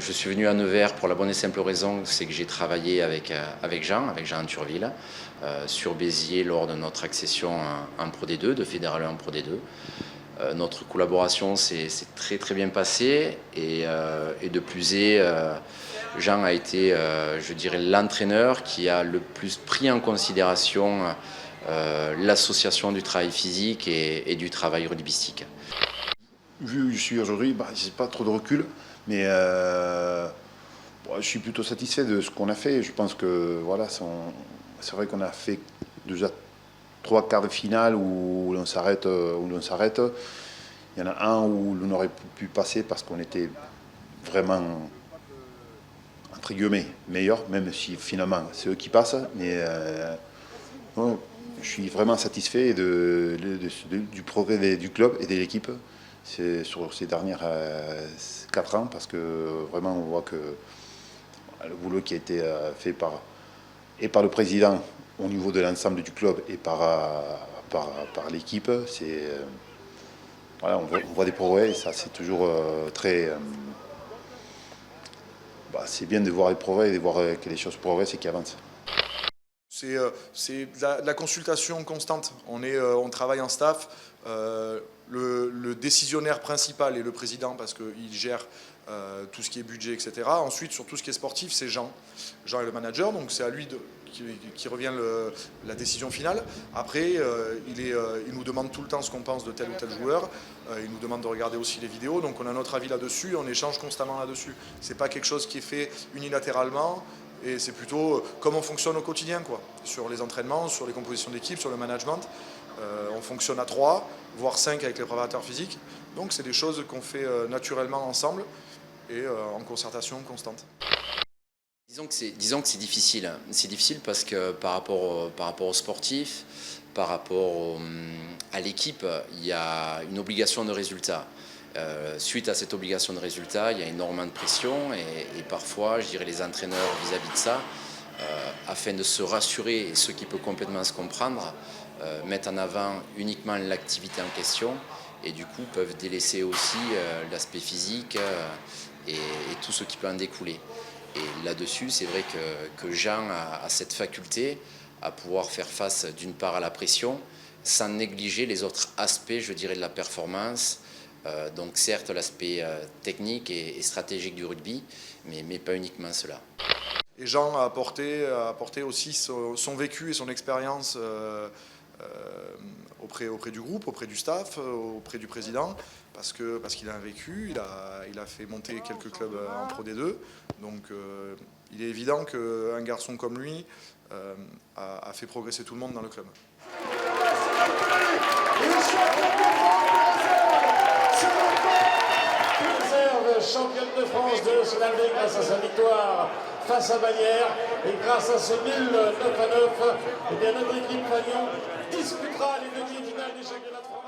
Je suis venu à Nevers pour la bonne et simple raison, c'est que j'ai travaillé avec Jean Turville, sur Béziers lors de notre accession en Pro D2, de Fédéral 1 en Pro D2. Notre collaboration s'est très très bien passée et de plus est, Jean a été, je dirais, l'entraîneur qui a le plus pris en considération l'association du travail physique et du travail rugbystique. Vu où je suis aujourd'hui, je n'ai pas trop de recul, mais je suis plutôt satisfait de ce qu'on a fait. Je pense que voilà, c'est vrai qu'on a fait déjà 3 quarts de finale où l'on s'arrête. Il y en a un où l'on aurait pu passer parce qu'on était vraiment, entre guillemets, meilleur, même si finalement c'est eux qui passent. Mais je suis vraiment satisfait du progrès du club et de l'équipe sur ces dernières 4 ans, parce que vraiment on voit que le boulot qui a été fait par le président au niveau de l'ensemble du club et par l'équipe, voilà, on voit des progrès et ça c'est toujours très... c'est bien de voir les progrès et de voir que les choses progressent et qu'ils avancent. C'est de la consultation constante. On travaille en staff. Le décisionnaire principal est le président parce qu'il gère tout ce qui est budget, etc. Ensuite, sur tout ce qui est sportif, c'est Jean. Jean est le manager, donc c'est à lui qui revient la décision finale. Après, il nous demande tout le temps ce qu'on pense de tel ou tel joueur. Il nous demande de regarder aussi les vidéos, donc on a notre avis là-dessus, on échange constamment là-dessus. C'est pas quelque chose qui est fait unilatéralement. Et c'est plutôt comme on fonctionne au quotidien, quoi. Sur les entraînements, sur les compositions d'équipe, sur le management. On fonctionne à 3, voire 5 avec les préparateurs physiques. Donc c'est des choses qu'on fait naturellement ensemble et en concertation constante. Disons que c'est difficile. C'est difficile parce que par rapport aux sportifs, par rapport à l'équipe, il y a une obligation de résultat. Suite à cette obligation de résultat, il y a énormément de pression et parfois, je dirais, les entraîneurs vis-à-vis de ça, afin de se rassurer, et ce qui peut complètement se comprendre, mettent en avant uniquement l'activité en question et du coup peuvent délaisser aussi l'aspect physique et tout ce qui peut en découler. Et là-dessus, c'est vrai que Jean a cette faculté à pouvoir faire face d'une part à la pression sans négliger les autres aspects, je dirais, de la performance. Donc certes l'aspect technique et stratégique du rugby, mais pas uniquement cela. Et Jean a apporté aussi son vécu et son expérience auprès du groupe, auprès du staff, auprès du président, parce qu'il a un vécu, il a fait monter quelques clubs en Pro D2, donc il est évident qu'un garçon comme lui a fait progresser tout le monde dans le club. Championne de France de se laver grâce à sa victoire face à Bagnères et grâce à ce nul 9-9, et bien notre équipe Fagnon disputera les demi-finales du championnat de France.